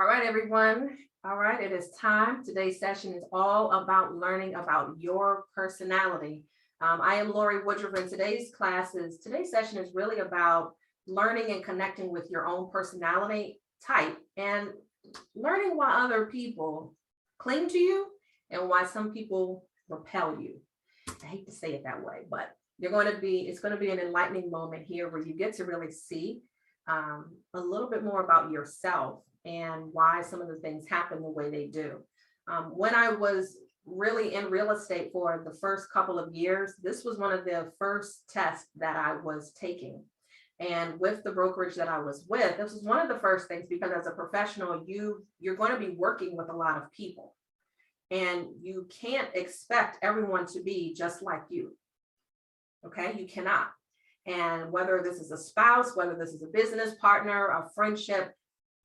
All right, everyone. All right, it is time. Today's session is all about learning about your personality. I am Lorie Woodruff, and today's session is really about learning and connecting with your own personality type and learning why other people cling to you and why some people repel you. I hate to say it that way, but it's going to be an enlightening moment here where you get to really see a little bit more about yourself and why some of the things happen the way they do. When I was really in real estate for the first couple of years, this was one of the first tests that I was taking. And with the brokerage that I was with, this was one of the first things, because as a professional, you're going to be working with a lot of people. And you can't expect everyone to be just like you. Okay, you cannot. And whether this is a spouse, whether this is a business partner, a friendship,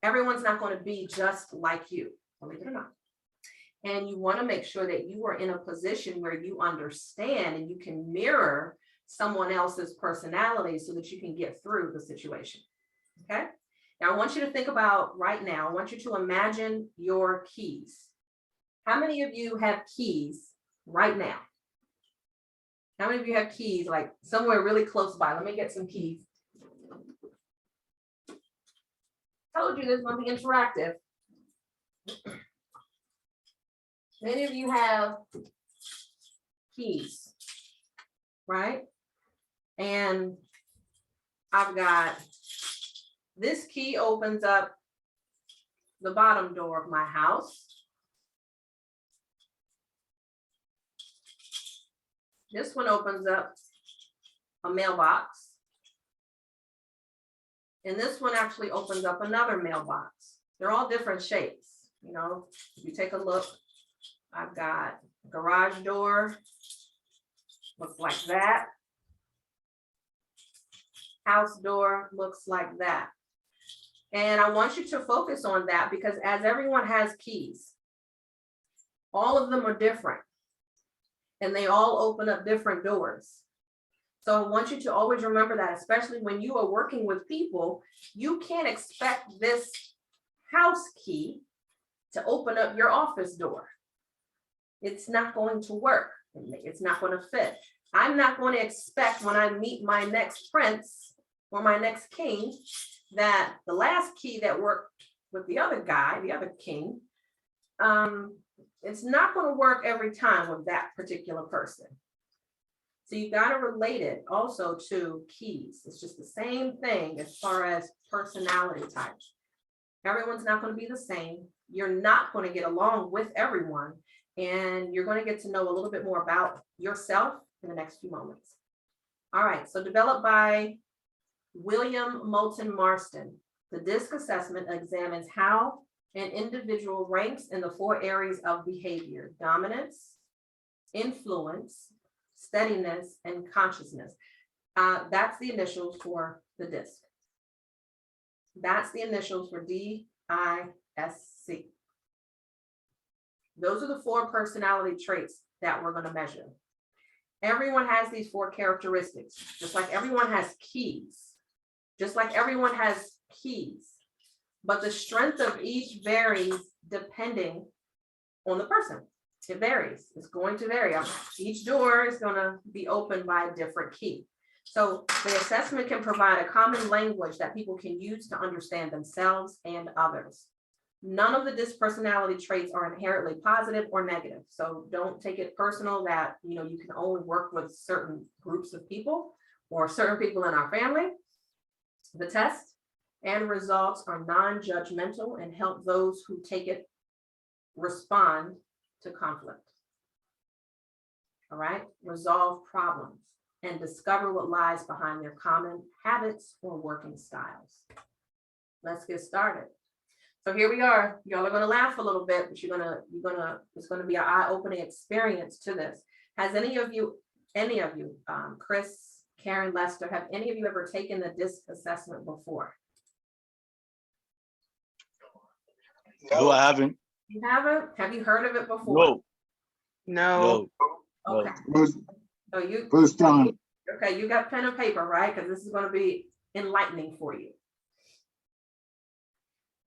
everyone's not going to be just like you, believe it or not. And you want to make sure that you are in a position where you understand and you can mirror someone else's personality so that you can get through the situation. Okay. Now I want you to think about right now, I want you to imagine your keys. How many of you have keys right now? How many of you have keys like somewhere really close by? Let me get some keys. Told you this is going to be interactive. Many of you have keys, right? And I've got this key opens up the bottom door of my house. This one opens up a mailbox. And this one actually opens up another mailbox. They're all different shapes. You know, if you take a look, I've got a garage door, looks like that. House door looks like that. And I want you to focus on that because as everyone has keys, all of them are different. And they all open up different doors. So I want you to always remember that, especially when you are working with people, you can't expect this house key to open up your office door. It's not going to work. It's not going to fit. I'm not going to expect when I meet my next prince or my next king that the last key that worked with the other guy, the other king, it's not going to work every time with that particular person. So you got to relate it also to keys. It's just the same thing as far as personality types. Everyone's not going to be the same. You're not going to get along with everyone. And you're going to get to know a little bit more about yourself in the next few moments. All right, so developed by William Moulton Marston, the DISC assessment examines how an individual ranks in the 4 areas of behavior: dominance, influence, steadiness, and consciousness. That's the initials for the DISC. That's the initials for DISC. Those are the 4 personality traits that we're going to measure. Everyone has these 4 characteristics, just like everyone has keys, just like everyone has keys. But the strength of each varies depending on the person. It varies. It's going to vary. Each door is going to be opened by a different key. So the assessment can provide a common language that people can use to understand themselves and others. None of the DISC personality traits are inherently positive or negative. So don't take it personal that you can only work with certain groups of people or certain people in our family. The test and results are non-judgmental and help those who take it respond to conflict. All right, resolve problems and discover what lies behind their common habits or working styles. Let's get started. So here we are. Y'all are going to laugh a little bit, but it's going to be an eye-opening experience to this. Has any of you, Chris, Karen, Lester, have any of you ever taken the DISC assessment before? No, I haven't. You haven't? Have you heard of it before? No. Okay. So you First time. Okay, you got pen and paper, right? Because this is going to be enlightening for you.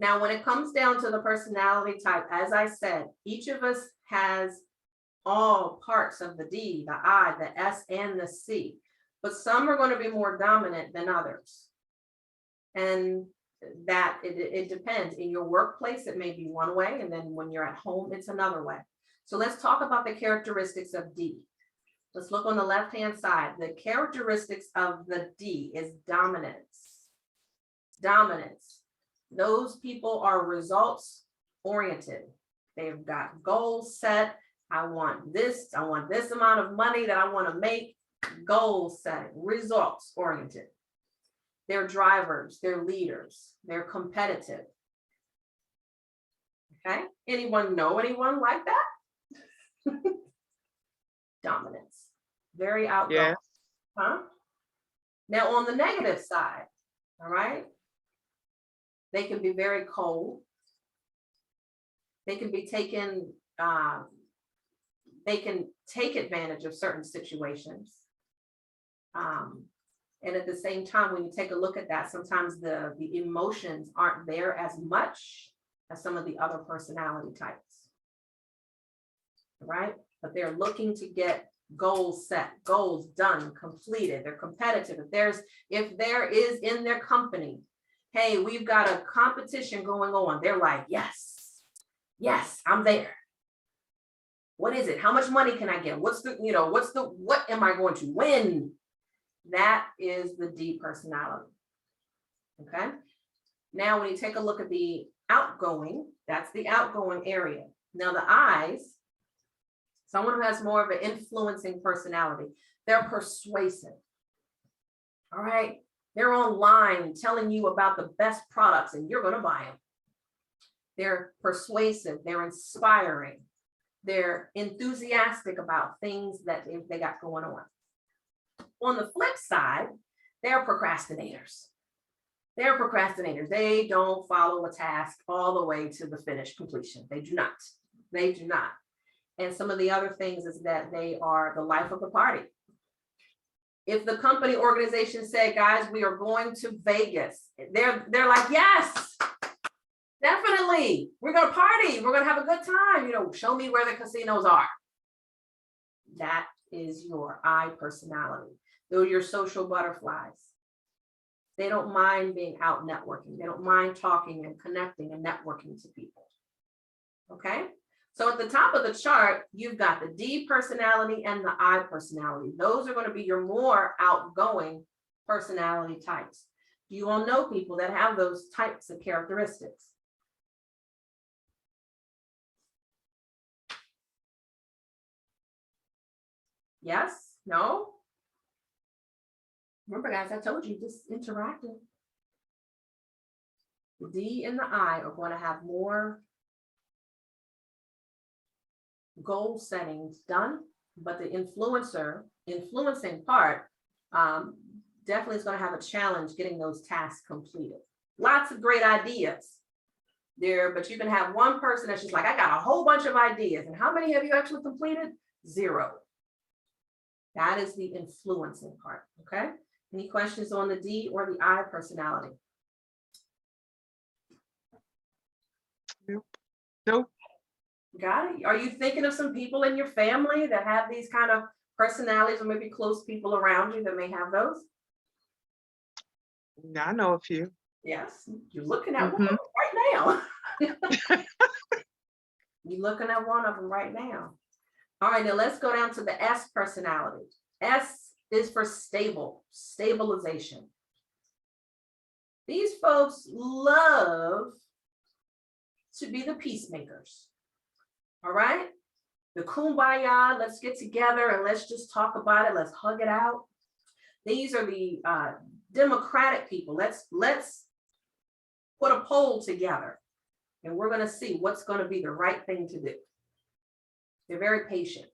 Now, when it comes down to the personality type, as I said, each of us has all parts of the D, the I, the S, and the C, but some are going to be more dominant than others. And that it depends. In your workplace, it may be one way, and then when you're at home, it's another way. So let's talk about the characteristics of D. Let's look on the left-hand side. The characteristics of the D is dominance. Dominance. Those people are results oriented. They've got goals set. I want this amount of money that I want to make. Goal setting, results oriented. They're drivers, they're leaders, they're competitive. Okay, anyone know anyone like that? Dominance, very outgoing. Yeah. Huh? Now on the negative side, all right, they can be very cold. They can be taken, they can take advantage of certain situations. And at the same time, when you take a look at that, sometimes the emotions aren't there as much as some of the other personality types, right? But they're looking to get goals set, goals done, completed. They're competitive. If there is in their company, hey, we've got a competition going on, they're like, yes, I'm there. What is it? How much money can I get? What am I going to win? That is the D personality. Okay. Now, when you take a look at the outgoing, that's the outgoing area. Now, the I's, someone who has more of an influencing personality, they're persuasive. All right. They're online telling you about the best products and you're going to buy them. They're persuasive. They're inspiring. They're enthusiastic about things that they got going on. On the flip side, they're procrastinators. They don't follow a task all the way to the finished completion. They do not. And some of the other things is that they are the life of the party. If the company organization say, guys, we are going to Vegas, they're like, yes, definitely. We're going to party. We're going to have a good time. Show me where the casinos are. That is your I personality. They're your social butterflies. They don't mind being out networking. They don't mind talking and connecting and networking to people. Okay. So at the top of the chart, you've got the D personality and the I personality. Those are going to be your more outgoing personality types. You all know people that have those types of characteristics. Yes? No? Remember, guys, I told you, just interactive. The D and the I are going to have more goal settings done, but the influencing part definitely is going to have a challenge getting those tasks completed. Lots of great ideas there, but you can have one person that's just like, I got a whole bunch of ideas. And how many have you actually completed? 0. That is the influencing part. Okay. Any questions on the D or the I personality? Nope. Got it. Are you thinking of some people in your family that have these kind of personalities, or maybe close people around you that may have those? I know a few. Yes, you're looking at one of them right now. You're looking at one of them right now. All right, now let's go down to the S personality. S is for stabilization. These folks love to be the peacemakers. All right, the kumbaya, let's get together and let's just talk about it. Let's hug it out. These are the democratic people. Let's put a poll together and we're going to see what's going to be the right thing to do. They're very patient.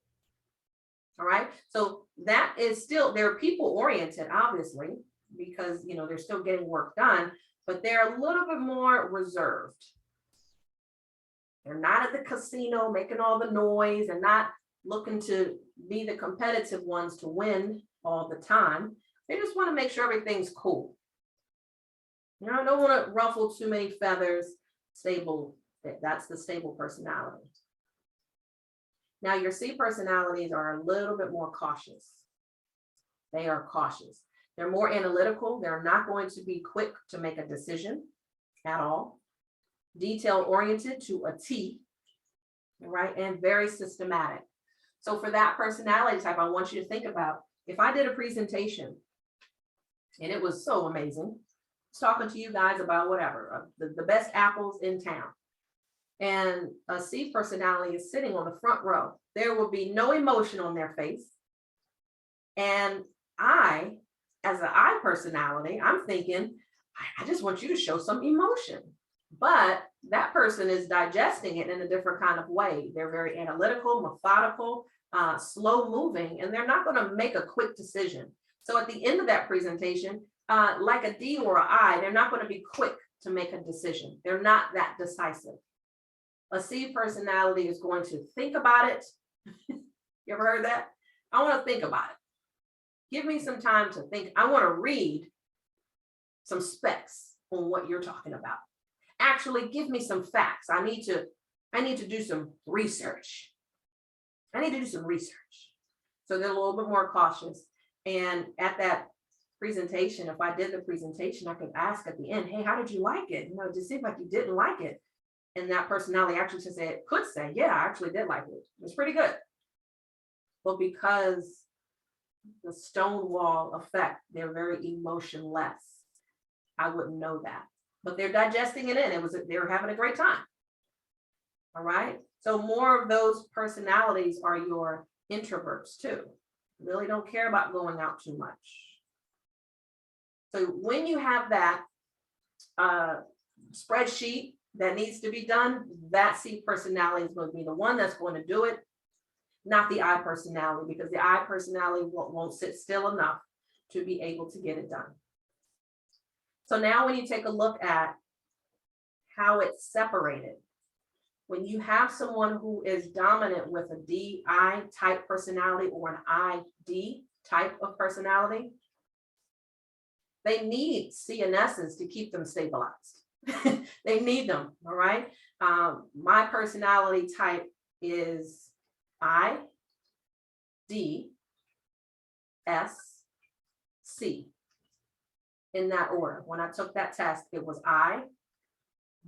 All right. So that is still, they're people oriented, obviously, because, they're still getting work done, but they're a little bit more reserved. They're not at the casino making all the noise and not looking to be the competitive ones to win all the time. They just want to make sure everything's cool. Don't want to ruffle too many feathers. stable, that's the stable personality. Now your C personalities are a little bit more cautious. They are cautious. They're more analytical. They're not going to be quick to make a decision at all. Detail oriented to a T, right? And very systematic. So for that personality type, I want you to think about, if I did a presentation and it was so amazing, I was talking to you guys about whatever, the best apples in town. And a C personality is sitting on the front row. There will be no emotion on their face. And I, as an I personality, I'm thinking, I just want you to show some emotion. But that person is digesting it in a different kind of way. They're very analytical, methodical, slow moving, and they're not going to make a quick decision. So at the end of that presentation, like a D or an I, they're not going to be quick to make a decision. They're not that decisive. A C personality is going to think about it. You ever heard that? I want to think about it. Give me some time to think. I want to read some specs on what you're talking about. Actually, give me some facts. I need to do some research. I need to do some research. So they're a little bit more cautious. And at that presentation, if I did the presentation, I could ask at the end, hey, how did you like it? You know, it just seemed like you didn't like it. And that personality actually could say, yeah, I actually did like it. It was pretty good. But because the stonewall effect, they're very emotionless. I wouldn't know that. But they're digesting it in. They were having a great time. All right. So more of those personalities are your introverts too. Really don't care about going out too much. So when you have that spreadsheet that needs to be done, that C personality is going to be the one that's going to do it, not the I personality, because the I personality won't sit still enough to be able to get it done. So now when you take a look at how it's separated, when you have someone who is dominant with a DI type personality or an ID type of personality, they need CNSs to keep them stabilized. They need them, all right? My personality type is I, D, S, C. In that order. When I took that test, it was I,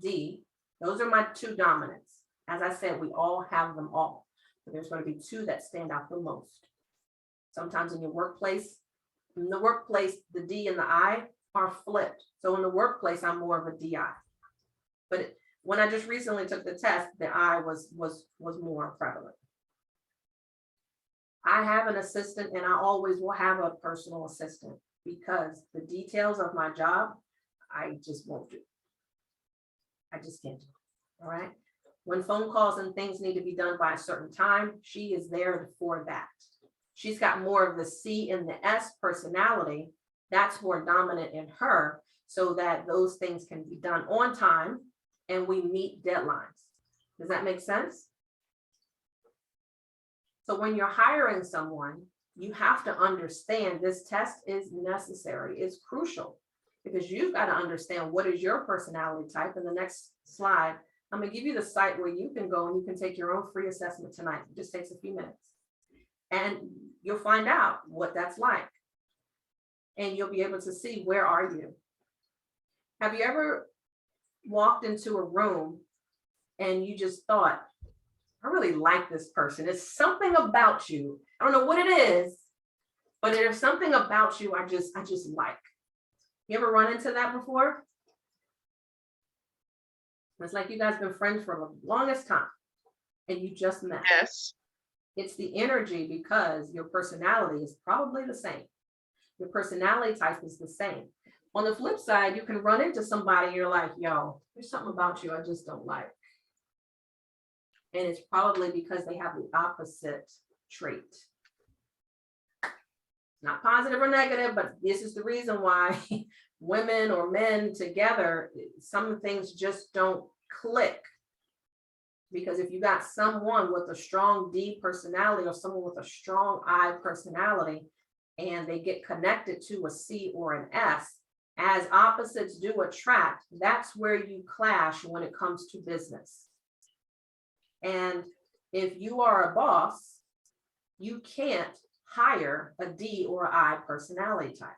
D. Those are my two dominants. As I said, we all have them all, but there's going to be two that stand out the most. Sometimes in the workplace, the D and the I are flipped. So in the workplace, I'm more of a DI. But when I just recently took the test, the I was more prevalent. I have an assistant, and I always will have a personal assistant, because the details of my job, I just won't do. I just can't do it, all right? When phone calls and things need to be done by a certain time, she is there for that. She's got more of the C and the S personality. That's more dominant in her, so that those things can be done on time and we meet deadlines. Does that make sense? So when you're hiring someone, you have to understand this test is necessary. It's crucial, because you've got to understand what is your personality type. In the next slide, I'm going to give you the site where you can go and you can take your own free assessment tonight. It just takes a few minutes. And you'll find out what that's like. And you'll be able to see, where are you? Have you ever walked into a room and you just thought, I really like this person. It's something about you. I don't know what it is, but there's something about you I just like. You ever run into that before? It's like you guys have been friends for the longest time and you just met. Yes. It's the energy, because your personality is probably the same. Your personality type is the same. On the flip side, you can run into somebody and you're like, yo, there's something about you I just don't like. And it's probably because they have the opposite trait. Not positive or negative, but this is the reason why women or men together, some things just don't click. Because if you got someone with a strong D personality or someone with a strong I personality, and they get connected to a C or an S, As opposites do attract, that's where you clash when it comes to business. And if you are a boss, you can't hire a D or I personality type.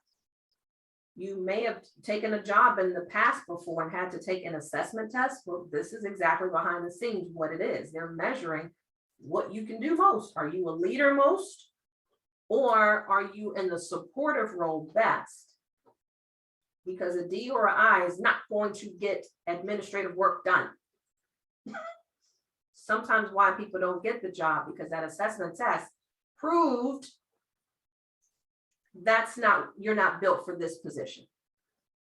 You may have taken a job in the past before and had to take an assessment test. Well, this is exactly behind the scenes what it is. They're measuring what you can do most. Are you a leader most? Or are you in the supportive role best? Because a D or an I is not going to get administrative work done. Sometimes why people don't get the job, because that assessment test proved you're not built for this position.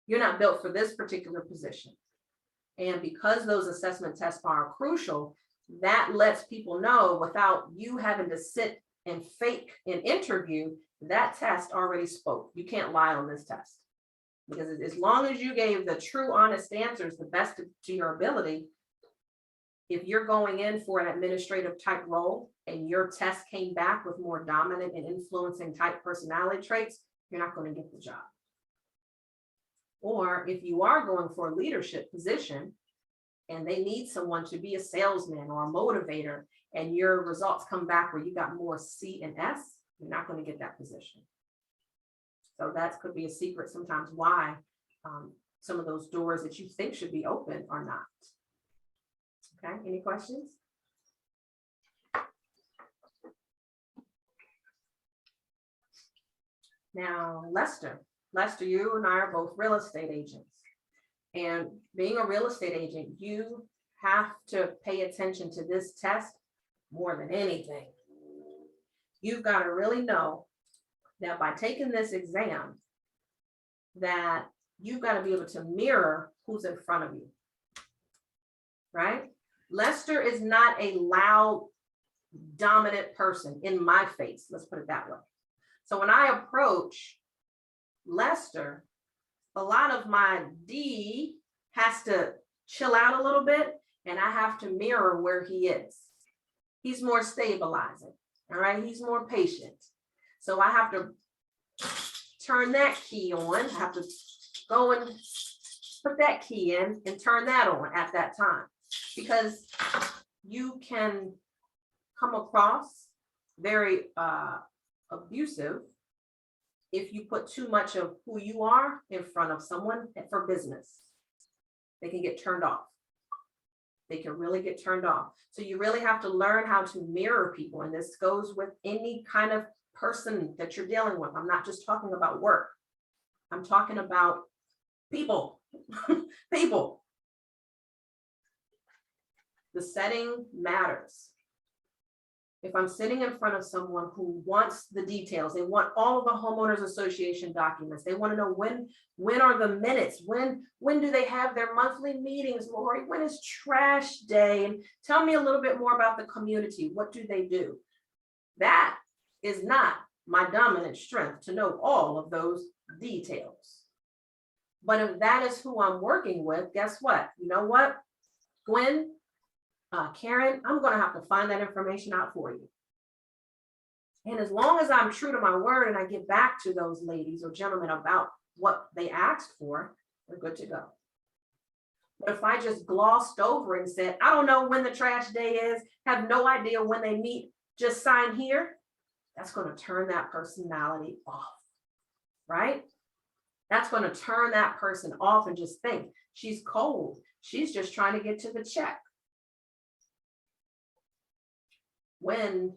You're not built for this particular position. And because those assessment tests are crucial, that lets people know without you having to sit and fake an interview, that test already spoke. You can't lie on this test. Because as long as you gave the true, honest answers, the best to your ability, if you're going in for an administrative type role and your test came back with more dominant and influencing type personality traits, you're not going to get the job. Or if you are going for a leadership position and they need someone to be a salesman or a motivator, and your results come back where you got more C and S, you're not going to get that position. So that could be a secret sometimes why some of those doors that you think should be open are not. Okay, any questions? Now, Lester, you and I are both real estate agents. And being a real estate agent, you have to pay attention to this test more than anything. You've got to really know that by taking this exam, that you've got to be able to mirror who's in front of you, right? Lester is not a loud, dominant person in my face. Let's put it that way. So when I approach Lester, a lot of my D has to chill out a little bit, and I have to mirror where he is. He's more stabilizing, all right? He's more patient. So I have to turn that key on. I have to go and put that key in and turn that on at that time, because you can come across very abusive if you put too much of who you are in front of someone for business. They can get turned off. They can really get turned off. So you really have to learn how to mirror people. And this goes with any kind of person that you're dealing with. I'm not just talking about work. I'm talking about people. People. The setting matters. If I'm sitting in front of someone who wants the details, they want all of the homeowners association documents. They want to know when are the minutes? When do they have their monthly meetings, Lorie? When is trash day? And tell me a little bit more about the community. What do they do? That is not my dominant strength, to know all of those details. But if that is who I'm working with, guess what? You know what, Gwen, Karen, I'm going to have to find that information out for you. And as long as I'm true to my word and I get back to those ladies or gentlemen about what they asked for, we're good to go. But if I just glossed over and said, I don't know when the trash day is, have no idea when they meet, just sign here, that's going to turn that personality off, right? That's going to turn that person off and just think she's cold. She's just trying to get to the check. When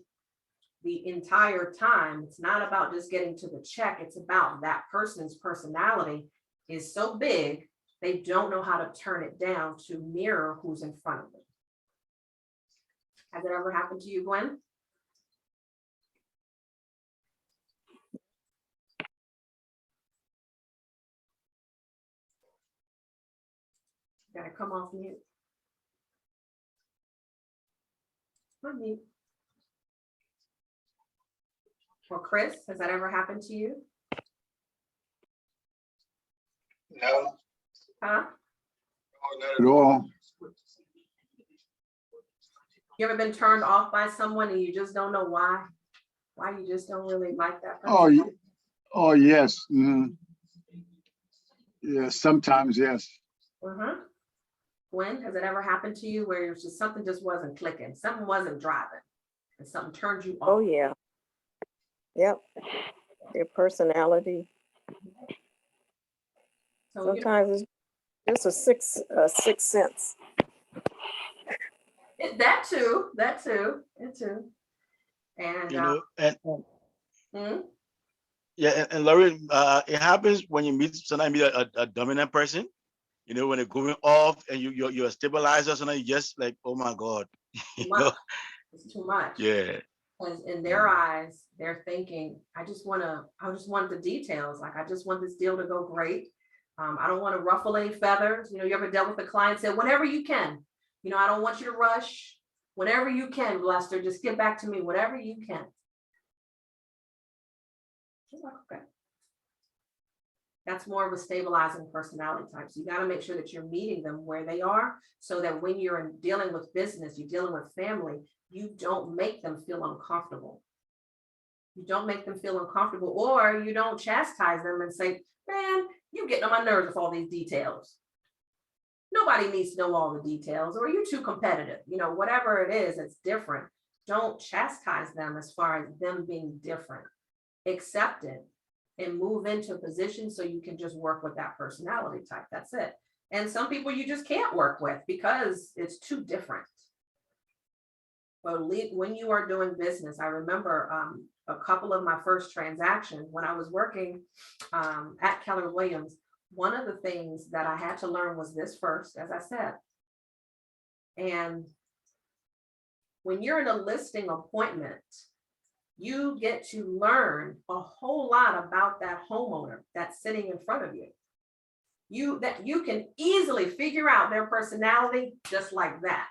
the entire time, it's not about just getting to the check, it's about that person's personality is so big, they don't know how to turn it down to mirror who's in front of them. Has it ever happened to you, Gwen? Gotta come off mute. Unmute. Or Chris, has that ever happened to you? No. Huh? No, not at all. You ever been turned off by someone and you just don't know why? Why you just don't really like that person? Oh, yes. Mm-hmm. Yeah, sometimes, yes. Gwen, has it ever happened to you where it's just something just wasn't clicking, something wasn't driving, and something turned you off? Oh, yeah. Yep. Their personality. So Sometimes it's just a sixth sense. that too. And and yeah, and Lorie, it happens when you sometimes meet a dominant person. When they're going off and you're a stabilizer, sometimes you just like, oh my God. it's too much. Yeah. Because in their eyes, they're thinking, I just want the details. Like, I just want this deal to go great. I don't want to ruffle any feathers. You ever dealt with a client said, whenever you can, I don't want you to rush. Whenever you can, Lester, just get back to me, whatever you can. Okay. That's more of a stabilizing personality type. So you got to make sure that you're meeting them where they are, so that when you're dealing with business, you're dealing with family, you don't make them feel uncomfortable. You don't make them feel uncomfortable, or you don't chastise them and say, man, you getting on my nerves with all these details. Nobody needs to know all the details, or you're too competitive. Whatever it is, it's different. Don't chastise them as far as them being different. Accept it and move into a position so you can just work with that personality type. That's it. And some people you just can't work with because it's too different. But when you are doing business, I remember a couple of my first transactions when I was working at Keller Williams. One of the things that I had to learn was this first, as I said. And when you're in a listing appointment, you get to learn a whole lot about that homeowner that's sitting in front of you. You can easily figure out their personality just like that.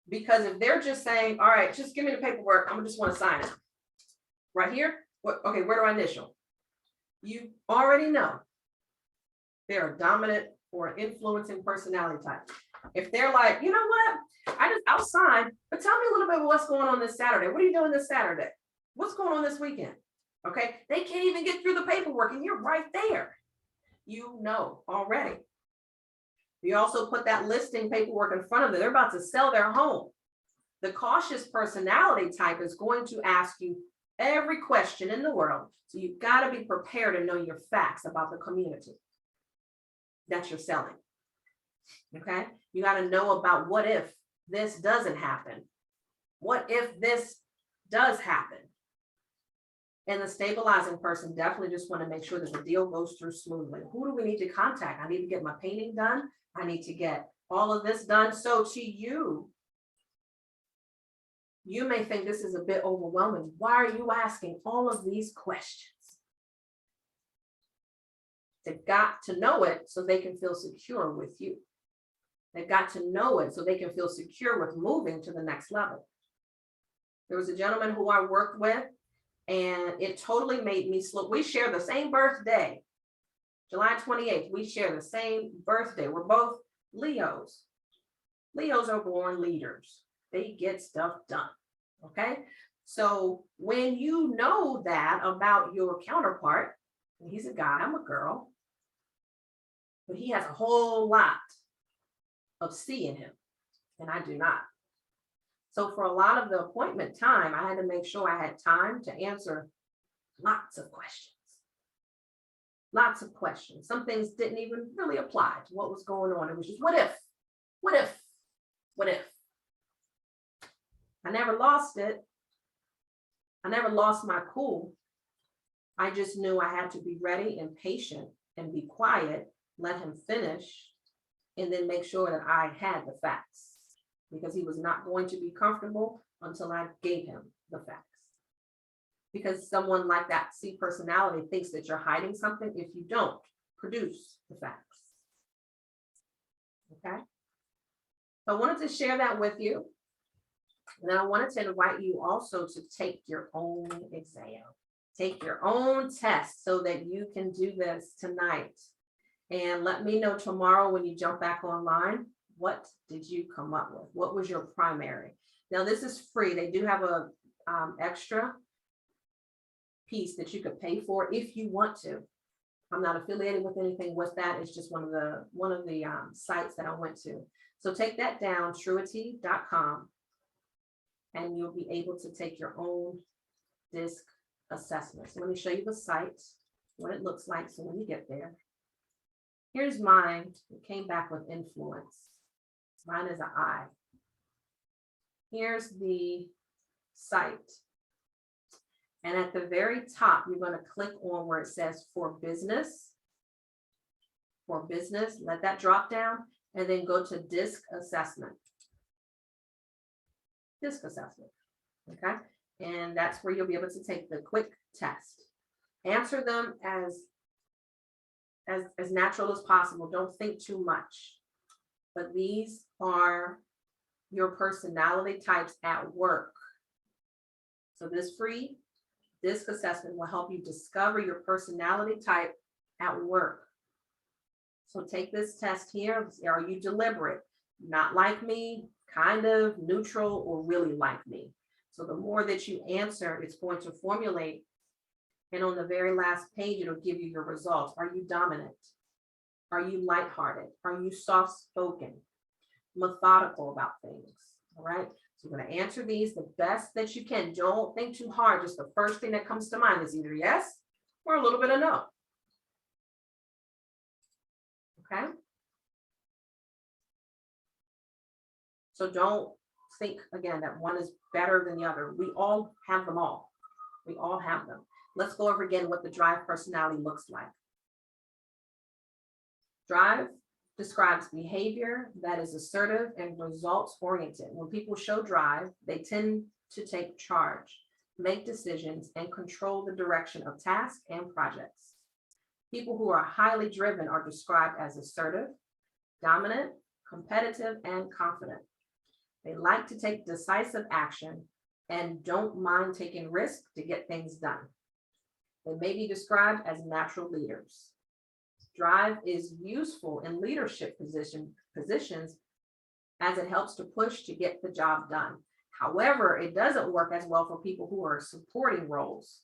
Because if they're just saying, all right, just give me the paperwork, I just want to sign it. Right here, okay, where do I initial? You already know they're a dominant or influencing personality type. If they're like, you know what, I'll sign, but tell me a little bit of what's going on this Saturday. What are you doing this Saturday? What's going on this weekend? Okay, they can't even get through the paperwork and you're right there. Already. You also put that listing paperwork in front of them. They're about to sell their home. The cautious personality type is going to ask you every question in the world. So you've got to be prepared to know your facts about the community that you're selling. Okay, you got to know about what if this doesn't happen? What if this does happen? And the stabilizing person definitely just want to make sure that the deal goes through smoothly. Who do we need to contact? I need to get my painting done. I need to get all of this done. So to you, you may think this is a bit overwhelming. Why are you asking all of these questions? They've got to know it so they can feel secure with you. They've got to know it so they can feel secure with moving to the next level. There was a gentleman who I worked with, and it totally made me slow. We share the same birthday, July 28th. We share the same birthday. We're both Leos. Leos are born leaders. They get stuff done. Okay. So when you know that about your counterpart, and he's a guy, I'm a girl, but he has a whole lot of C in him, and I do not. So for a lot of the appointment time, I had to make sure I had time to answer lots of questions. Lots of questions. Some things didn't even really apply to what was going on. It was just, what if? What if? What if? I never lost it. I never lost my cool. I just knew I had to be ready and patient and be quiet, let him finish, and then make sure that I had the facts, because he was not going to be comfortable until I gave him the facts. Because someone like that C personality thinks that you're hiding something if you don't produce the facts. Okay. So I wanted to share that with you. And then I wanted to invite you also to take your own exam. Take your own test so that you can do this tonight. And let me know tomorrow when you jump back online, what did you come up with? What was your primary? Now this is free. They do have a extra piece that you could pay for if you want to. I'm not affiliated with anything with that. It's just one of the sites that I went to. So take that down, truity.com, and you'll be able to take your own DISC assessment. So let me show you the site, what it looks like. So when you get there, here's mine. It came back with influence. Mine is an I. Here's the site. And at the very top, you're going to click on where it says for business. For business, let that drop down and then go to DISC assessment. DISC assessment. Okay. And that's where you'll be able to take the quick test. Answer them as natural as possible. Don't think too much. But these are your personality types at work. So this free DISC assessment will help you discover your personality type at work. So take this test here. Are you deliberate? Not like me, kind of, neutral, or really like me? So the more that you answer, it's going to formulate. And on the very last page, it'll give you your results. Are you dominant? Are you lighthearted? Are you soft-spoken? Methodical about things? All right. So you're going to answer these the best that you can. Don't think too hard. Just the first thing that comes to mind is either yes or a little bit of no. Okay. So don't think again that one is better than the other. We all have them all. We all have them. Let's go over again what the drive personality looks like. Drive describes behavior that is assertive and results oriented. When people show drive, they tend to take charge, make decisions, and control the direction of tasks and projects. People who are highly driven are described as assertive, dominant, competitive, and confident. They like to take decisive action and don't mind taking risks to get things done. They may be described as natural leaders. Drive is useful in leadership positions as it helps to push to get the job done. However, it doesn't work as well for people who are supporting roles.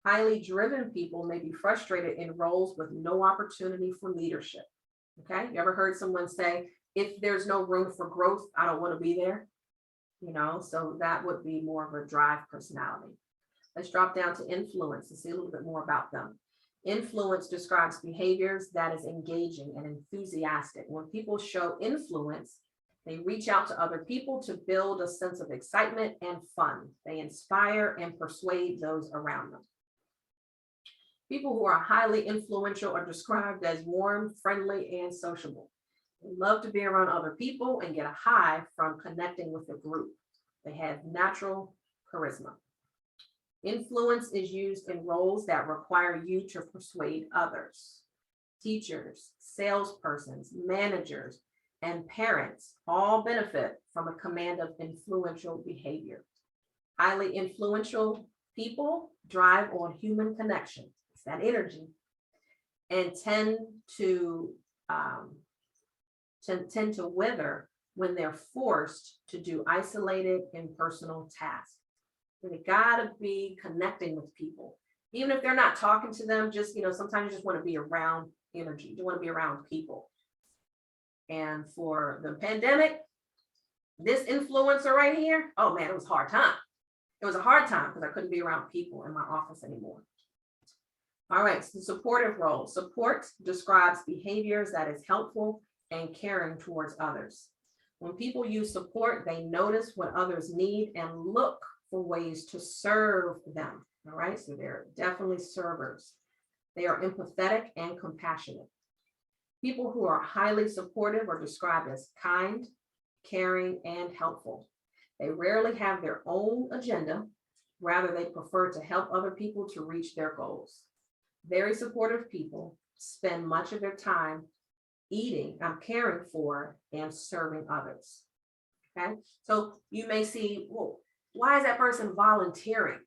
Highly driven people may be frustrated in roles with no opportunity for leadership. Okay, you ever heard someone say, if there's no room for growth, I don't want to be there? You know, so that would be more of a drive personality. Let's drop down to influence and see a little bit more about them. Influence describes behaviors that is engaging and enthusiastic. When people show influence, they reach out to other people to build a sense of excitement and fun. They inspire and persuade those around them. People who are highly influential are described as warm, friendly, and sociable. They love to be around other people and get a high from connecting with the group. They have natural charisma. Influence is used in roles that require you to persuade others. Teachers, salespersons, managers, and parents all benefit from a command of influential behavior. Highly influential people drive on human connection. It's that energy, and tend to wither when they're forced to do isolated impersonal tasks. They gotta be connecting with people, even if they're not talking to them. Just, sometimes you just want to be around energy. You want to be around people. And for the pandemic, this influencer right here, oh man, it was a hard time. It was a hard time because I couldn't be around people in my office anymore. All right, so supportive role. Support describes behaviors that is helpful and caring towards others. When people use support, they notice what others need and look for ways to serve them. All right, so they're definitely servers. They are empathetic and compassionate. People who are highly supportive are described as kind, caring, and helpful. They rarely have their own agenda. Rather, they prefer to help other people to reach their goals. Very supportive people spend much of their time eating, caring for, and serving others. Okay, so you may see, well, why is that person volunteering?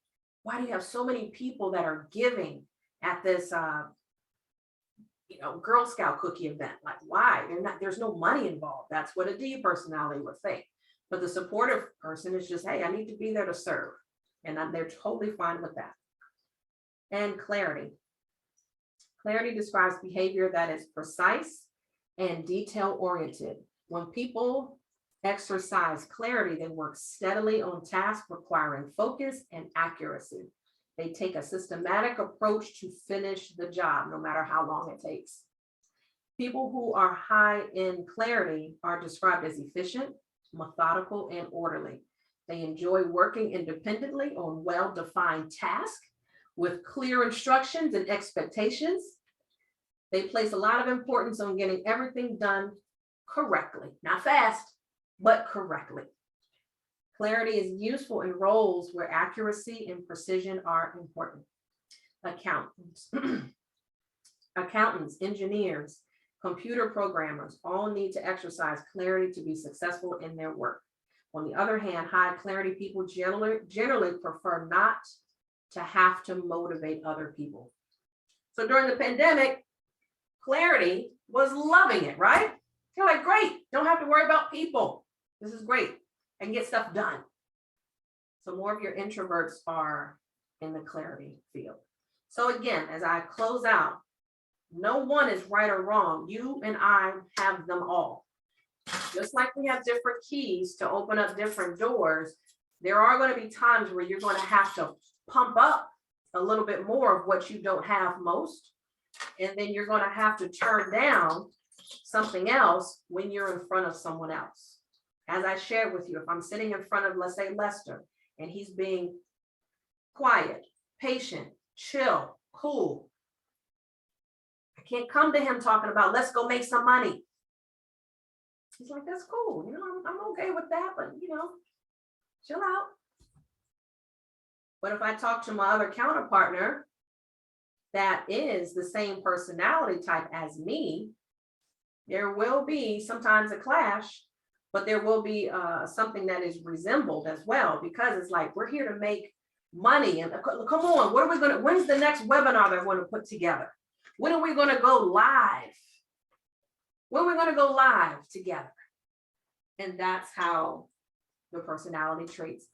Why do you have so many people that are giving at this Girl Scout cookie event? Like, why? There's no money involved. That's what a D personality would think. But the supportive person is just, hey, I need to be there to serve. And they're totally fine with that. And clarity. Clarity describes behavior that is precise and detail-oriented. When people exercise clarity, they work steadily on tasks requiring focus and accuracy. They take a systematic approach to finish the job, no matter how long it takes. People who are high in clarity are described as efficient, methodical, and orderly. They enjoy working independently on well-defined tasks with clear instructions and expectations. They place a lot of importance on getting everything done correctly, not fast, but correctly. Clarity is useful in roles where accuracy and precision are important. Accountants, engineers, computer programmers all need to exercise clarity to be successful in their work. On the other hand, high clarity people generally prefer not to have to motivate other people. So during the pandemic, clarity was loving it, right? You're like, great, don't have to worry about people. This is great. I can get stuff done. So more of your introverts are in the clarity field. So again, as I close out, no one is right or wrong. You and I have them all. Just like we have different keys to open up different doors, there are going to be times where you're going to have to pump up a little bit more of what you don't have most. And then you're going to have to turn down something else when you're in front of someone else. As I shared with you, if I'm sitting in front of, let's say, Lester, and he's being quiet, patient, chill, cool, I can't come to him talking about, let's go make some money. He's like, that's cool. You know, I'm okay with that, but you know, chill out. But if I talk to my other counterpartner that is the same personality type as me, there will be sometimes a clash, but there will be something that is resembled as well, because it's like, we're here to make money. And come on, what are we gonna, when's the next webinar that we're gonna put together? When are we gonna go live? When are we gonna go live together? And that's how the personality traits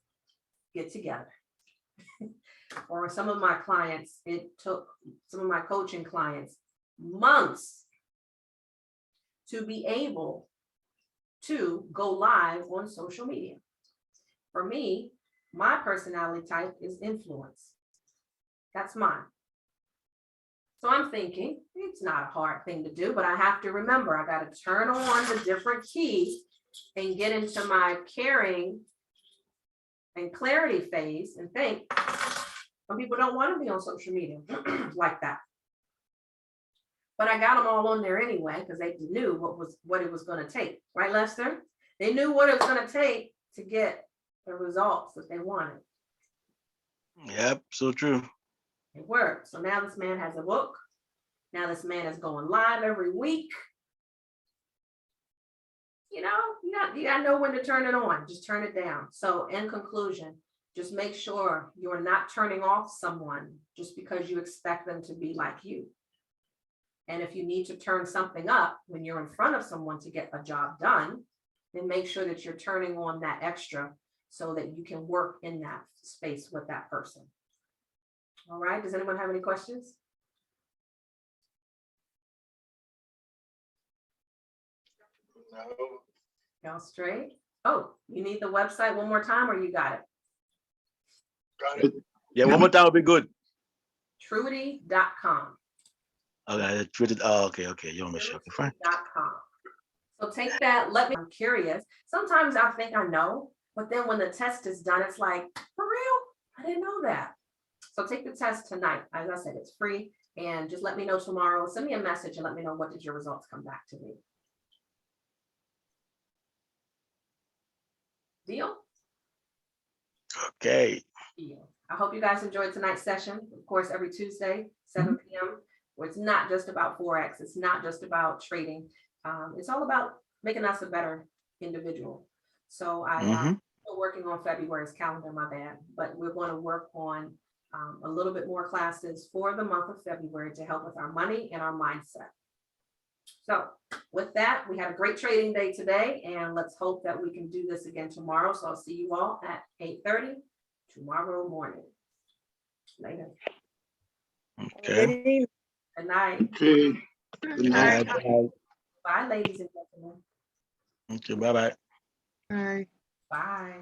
get together. Or some of my clients, it took some of my coaching clients months to be able to go live on social media. For me, my personality type is influence. That's mine. So I'm thinking it's not a hard thing to do, but I have to remember I got to turn on the different keys and get into my caring and clarity phase and think. Some people don't want to be on social media like that. But I got them all on there anyway, because they knew what it was going to take. Right, Lester? They knew what it was going to take to get the results that they wanted. Yep, so true. It worked. So now this man has a book. Now this man is going live every week. You know, you got to know when to turn it on. Just turn it down. So in conclusion, just make sure you're not turning off someone just because you expect them to be like you. And if you need to turn something up when you're in front of someone to get a job done, then make sure that you're turning on that extra so that you can work in that space with that person. All right, does anyone have any questions? No. Y'all straight? Oh, you need the website one more time or you got it? Got it. Yeah, one more time would be good. Trudy.com. Okay, treated. Oh, okay. You want me to show? Okay, fine. .com. So take that, let me, I'm curious. Sometimes I think I know, but then when the test is done, it's like, for real? I didn't know that. So take the test tonight. As I said, it's free. And just let me know tomorrow. Send me a message and let me know what did your results come back to me. Deal? Okay. Deal. I hope you guys enjoyed tonight's session. Of course, every Tuesday, 7 p.m. where it's not just about Forex. It's not just about trading. It's all about making us a better individual. So I'm still working on February's calendar, my bad, but we're going to work on a little bit more classes for the month of February to help with our money and our mindset. So with that, we had a great trading day today, and let's hope that we can do this again tomorrow. So I'll see you all at 8:30 tomorrow morning. Later. Okay. Alrighty. Good night. Okay. Good night. Bye, ladies and gentlemen. Okay, bye bye. Bye. Bye.